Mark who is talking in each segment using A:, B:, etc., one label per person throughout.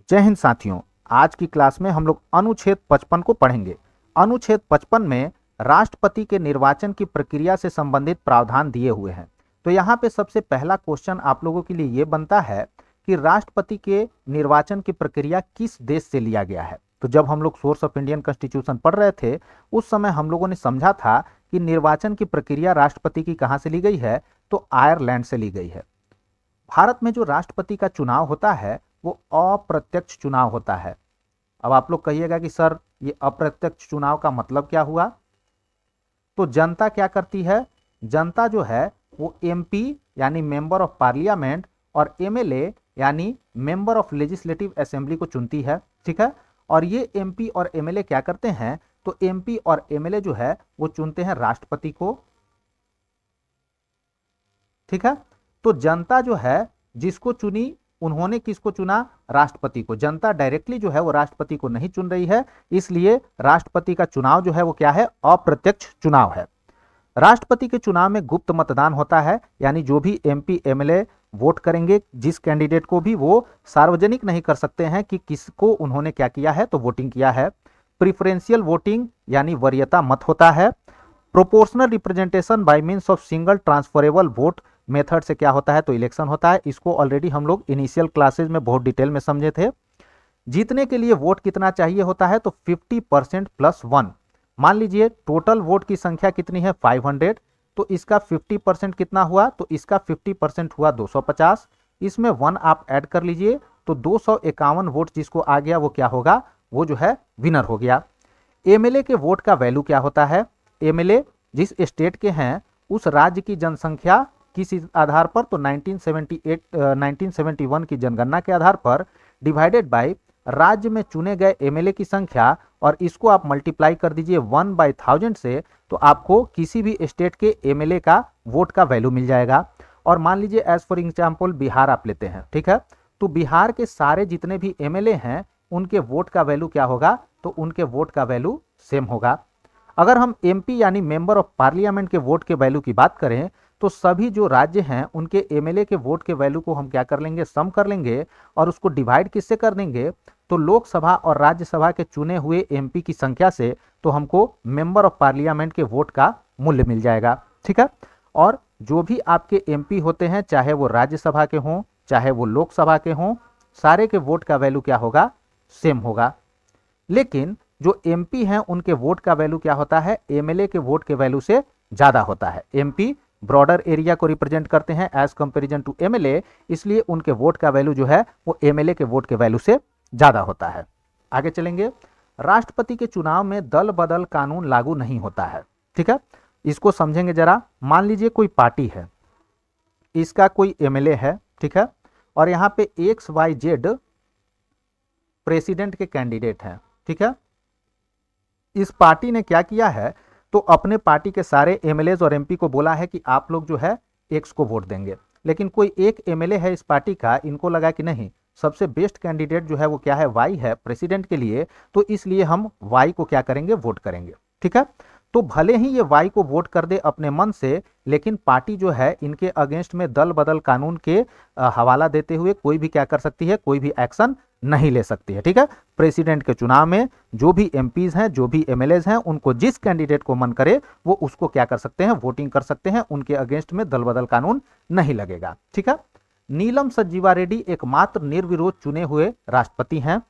A: जय हिंद साथियों, आज की क्लास में हम लोग अनुच्छेद 55 को पढ़ेंगे। अनुच्छेद 55 में राष्ट्रपति के निर्वाचन की प्रक्रिया से संबंधित प्रावधान दिए हुए हैं। तो यहाँ पे सबसे पहला क्वेश्चन आप लोगों के लिए ये बनता है कि राष्ट्रपति के निर्वाचन की प्रक्रिया किस देश से लिया गया है। तो जब हम लोग सोर्स ऑफ इंडियन कॉन्स्टिट्यूशन पढ़ रहे थे उस समय हम लोगों ने समझा था कि निर्वाचन की प्रक्रिया राष्ट्रपति की कहाँ से ली गई है, तो आयरलैंड से ली गई है। भारत में जो राष्ट्रपति का चुनाव होता है वो अप्रत्यक्ष चुनाव होता है। अब आप लोग कहिएगा कि सर ये अप्रत्यक्ष चुनाव का मतलब क्या हुआ। तो जनता क्या करती है, जनता जो है वो एमपी यानी मेंबर ऑफ पार्लियामेंट और एमएलए यानी मेंबर ऑफ लेजिस्लेटिव असेंबली को चुनती है। ठीक है, और ये एमपी और एमएलए क्या करते हैं, तो एमपी और एमएलए जो है वो चुनते हैं राष्ट्रपति को। ठीक है, तो जनता जो है जिसको चुनी, उन्होंने किसको चुना, राष्ट्रपति को। जनता डायरेक्टली जो है वो राष्ट्रपति को नहीं चुन रही है, इसलिए राष्ट्रपति का चुनाव जो है वो क्या है, अप्रत्यक्ष चुनाव है। राष्ट्रपति के चुनाव में गुप्त मतदान होता है, यानी जो भी एमपी एमएलए वोट करेंगे जिस कैंडिडेट को भी, वो सार्वजनिक नहीं कर सकते हैं कि किसको उन्होंने क्या किया है, तो वोटिंग किया है। प्रिफरेंशियल वोटिंग यानी वरीयता मत होता है। Proportional representation by means of single transferable vote method से क्या होता है, तो इलेक्शन होता है। इसको ऑलरेडी हम लोग इनिशियल क्लासेज में बहुत डिटेल में समझे थे। जीतने के लिए वोट कितना चाहिए होता है, तो 50% प्लस 1। मान लीजिए टोटल वोट की संख्या कितनी है, 500, तो इसका 50% कितना हुआ, तो इसका 50% हुआ 250। इसमें 1 आप ऐड कर लीजिए तो 251 वोट जिसको आ गया वो क्या होगा, वो जो है विनर हो गया। एमएलए के वोट का वैल्यू क्या होता है, एमएलए जिस स्टेट के हैं उस राज्य की जनसंख्या किस आधार पर, तो 1971 की जनगणना के आधार पर डिवाइडेड बाय राज्य में चुने गए एमएलए की संख्या, और इसको आप मल्टीप्लाई कर दीजिए 1/1000 से, तो आपको किसी भी स्टेट के एमएलए का वोट का वैल्यू मिल जाएगा। और मान लीजिए एज फॉर एग्जाम्पल बिहार आप लेते हैं, ठीक है, तो बिहार के सारे जितने भी एमएलए हैं उनके वोट का वैल्यू क्या होगा, तो उनके वोट का वैल्यू सेम होगा। अगर हम एमपी यानी मेंबर ऑफ पार्लियामेंट के वोट के वैल्यू की बात करें, तो सभी जो राज्य हैं उनके एमएलए के वोट के वैल्यू को हम क्या कर लेंगे, सम कर लेंगे, और उसको डिवाइड किससे कर देंगे, तो लोकसभा और राज्यसभा के चुने हुए एमपी की संख्या से, तो हमको मेंबर ऑफ पार्लियामेंट के वोट का मूल्य मिल जाएगा। ठीक है, और जो भी आपके एमपी होते हैं, चाहे वो राज्यसभा के हों चाहे वो लोकसभा के हों, सारे के वोट का वैल्यू क्या होगा, सेम होगा। लेकिन जो एमपी हैं उनके वोट का वैल्यू क्या होता है, एमएलए के वोट के वैल्यू से ज्यादा होता है। एमपी ब्रॉडर एरिया को रिप्रेजेंट करते हैं एज कंपैरिजन टू एमएलए, इसलिए उनके वोट का वैल्यू जो है वो एमएलए के वोट के वैल्यू से ज्यादा होता है। आगे चलेंगे। राष्ट्रपति के चुनाव में दल बदल कानून लागू नहीं होता है। ठीक है, इसको समझेंगे जरा। मान लीजिए कोई पार्टी है, इसका कोई एमएलए है, ठीक है, और यहाँ पे XYZ प्रेसिडेंट के कैंडिडेट हैं। ठीक है, इस पार्टी ने क्या किया है, तो अपने पार्टी के सारे एमएलए और एमपी को बोला है कि आप लोग जो है एक्स को वोट देंगे। लेकिन कोई एक एमएलए है इस पार्टी का, इनको लगा कि नहीं, सबसे बेस्ट कैंडिडेट जो है वो क्या है, वाई है प्रेसिडेंट के लिए, तो इसलिए हम वाई को क्या करेंगे, वोट करेंगे। ठीक है, तो भले ही ये वाई को वोट कर दे अपने मन से, लेकिन पार्टी जो है इनके अगेंस्ट में दल बदल कानून के हवाला देते हुए कोई भी क्या कर सकती है, कोई भी एक्शन नहीं ले सकती है। ठीक है, प्रेसिडेंट के चुनाव में जो भी एमपीज हैं, जो भी एमएलएज हैं, उनको जिस कैंडिडेट को मन करे वो उसको क्या कर सकते हैं, वोटिंग कर सकते हैं। उनके अगेंस्ट में दल बदल कानून नहीं लगेगा। ठीक है, नीलम संजीवा रेड्डी एकमात्र निर्विरोध चुने हुए राष्ट्रपति हैं।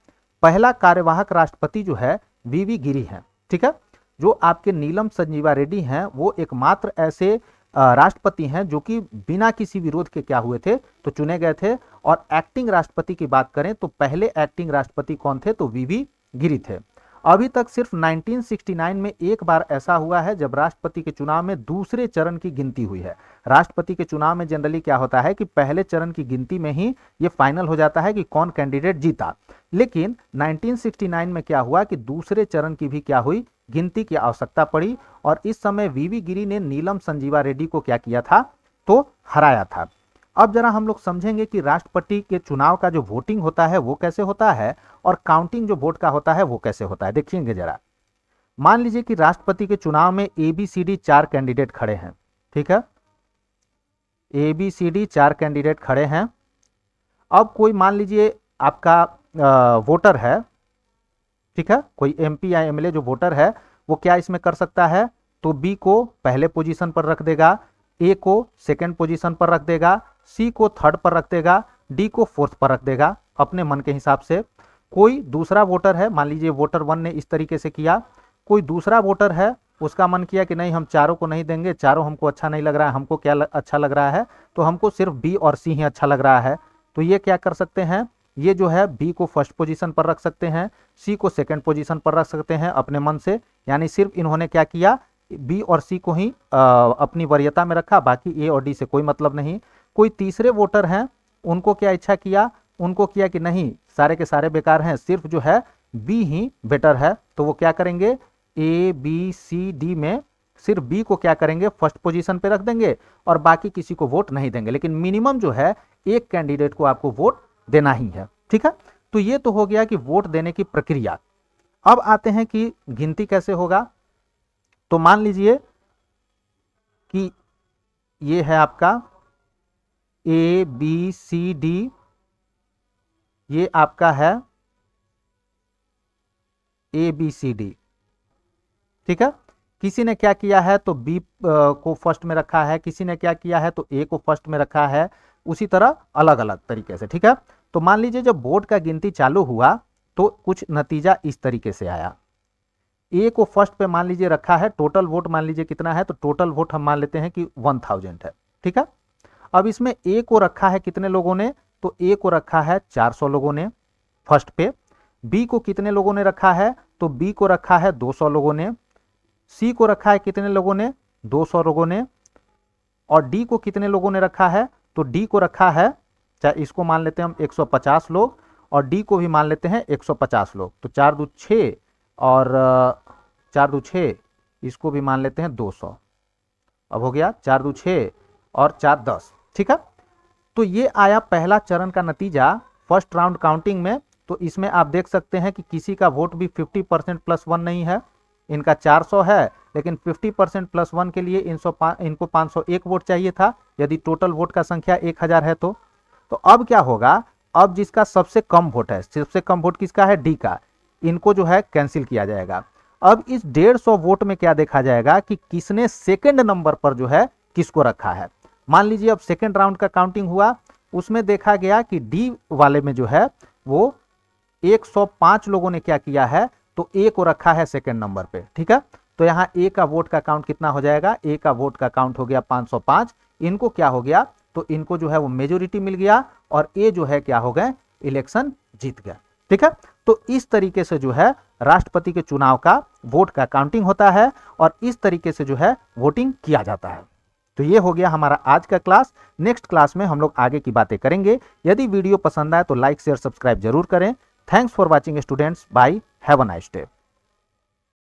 A: पहला कार्यवाहक राष्ट्रपति जो है वीवी गिरी हैं। ठीक है, जो आपके नीलम संजीवा रेड्डी हैं वो एकमात्र ऐसे राष्ट्रपति हैं जो कि बिना किसी विरोध के क्या हुए थे, तो चुने गए थे। और एक्टिंग राष्ट्रपति की बात करें तो पहले एक्टिंग राष्ट्रपति कौन थे, तो वीवी गिरी थे। अभी तक सिर्फ 1969 में एक बार ऐसा हुआ है जब राष्ट्रपति के चुनाव में दूसरे चरण की गिनती हुई है। राष्ट्रपति के चुनाव में जनरली क्या होता है कि पहले चरण की गिनती में ही ये फाइनल हो जाता है कि कौन कैंडिडेट जीता। लेकिन 1969 में क्या हुआ कि दूसरे चरण की भी क्या हुई, गिनती की आवश्यकता पड़ी, और इस समय वीवी गिरी ने नीलम संजीवा रेड्डी को क्या किया था, तो हराया था। अब जरा हम लोग समझेंगे कि राष्ट्रपति के चुनाव का जो वोटिंग होता है वो कैसे होता है, और काउंटिंग जो वोट का होता है वो कैसे होता है। देखिएंगे जरा। मान लीजिए कि राष्ट्रपति के चुनाव में ABCD 4 कैंडिडेट खड़े हैं। ठीक है, ABCD 4 कैंडिडेट खड़े हैं। अब कोई मान लीजिए आपका वोटर है, ठीक है, कोई एमपी या एमएलए जो वोटर है वो क्या इसमें कर सकता है, तो बी को पहले पोजीशन पर रख देगा, ए को सेकंड पोजीशन पर रख देगा, सी को थर्ड पर रख देगा, डी को फोर्थ पर रख देगा अपने मन के हिसाब से। कोई दूसरा वोटर है, मान लीजिए वोटर 1 ने इस तरीके से किया, कोई दूसरा वोटर है उसका मन किया कि नहीं हम चारों को नहीं देंगे, चारों हमको अच्छा नहीं लग रहा है, हमको क्या अच्छा लग रहा है, तो हमको सिर्फ बी और सी ही अच्छा लग रहा है, तो ये क्या कर सकते हैं, ये जो है बी को फर्स्ट पोजीशन पर रख सकते हैं, सी को सेकंड पोजीशन पर रख सकते हैं अपने मन से, यानी सिर्फ इन्होंने क्या किया, बी और सी को ही अपनी वरीयता में रखा, बाकी ए और डी से कोई मतलब नहीं। कोई तीसरे वोटर हैं, उनको क्या इच्छा किया, उनको किया कि नहीं सारे के सारे बेकार हैं, सिर्फ जो है बी ही बेटर है, तो वो क्या करेंगे, ए बी सी डी में सिर्फ बी को क्या करेंगे, फर्स्ट पोजीशन पे रख देंगे और बाकी किसी को वोट नहीं देंगे, लेकिन मिनिमम जो है एक कैंडिडेट को आपको वोट देना ही है, ठीक है। तो ये तो हो गया कि वोट देने की प्रक्रिया। अब आते हैं कि गिनती कैसे होगा। तो मान लीजिए कि ये है आपका ए बी सी डी, ये आपका है ए बी सी डी, ठीक है। किसी ने क्या किया है तो बी को फर्स्ट में रखा है, किसी ने क्या किया है तो ए को फर्स्ट में रखा है, उसी तरह अलग अलग तरीके से, ठीक है। तो मान लीजिए जब वोट का गिनती चालू हुआ तो कुछ नतीजा इस तरीके से आया, ए को फर्स्ट पे मान लीजिए रखा है, टोटल वोट मान लीजिए कितना है, तो टोटल वोट हम मान लेते हैं कि 1000 है, ठीक है। अब इसमें ए को रखा है कितने लोगों ने, तो ए को रखा है 400 लोगों ने फर्स्ट पे, बी को कितने लोगों ने रखा है, तो बी को रखा है 200 लोगों ने, सी को रखा है कितने लोगों ने, 200 लोगों ने, और डी को कितने लोगों ने रखा है, तो डी को रखा है, चाहे इसको मान लेते हैं हम 150 लोग और डी को भी मान लेते हैं 150 लोग, तो 4 2 6 और 4 2 6, इसको भी मान लेते हैं 200, अब हो गया 4 2 6 और 4 10, ठीक है। तो ये आया पहला चरण का नतीजा फर्स्ट राउंड काउंटिंग में। तो इसमें आप देख सकते हैं कि किसी का वोट भी 50% +1 नहीं है, इनका 400 है, लेकिन 50% +1 के लिए इनको 501 वोट चाहिए था, यदि टोटल वोट का संख्या 1000 है तो अब क्या होगा, अब जिसका सबसे कम वोट है, सबसे कम वोट किसका है, डी का, इनको जो है कैंसिल किया जाएगा। अब इस 150 वोट में क्या देखा जाएगा कि किसने सेकंड नंबर पर जो है किसको रखा है। मान लीजिए अब सेकंड राउंड का काउंटिंग हुआ, उसमें देखा गया कि डी वाले में जो है वो 105 लोगों ने क्या किया है, तो ए को रखा है सेकंड नंबर पे, ठीक है। तो यहाँ ए का वोट का काउंट कितना हो जाएगा, ए का वोट का काउंट हो गया 505, इनको क्या हो गया, तो इनको जो है वो मेजोरिटी मिल गया और ए जो है क्या हो गए, इलेक्शन जीत गया, ठीक है। तो इस तरीके से जो है राष्ट्रपति के चुनाव का वोट का काउंटिंग होता है और इस तरीके से जो है वोटिंग किया जाता है। तो ये हो गया हमारा आज का क्लास। नेक्स्ट क्लास में हम लोग आगे की बातें करेंगे। यदि वीडियो पसंद आए तो लाइक शेयर सब्सक्राइब जरूर करें। Thanks for watching students, bye, have a nice day.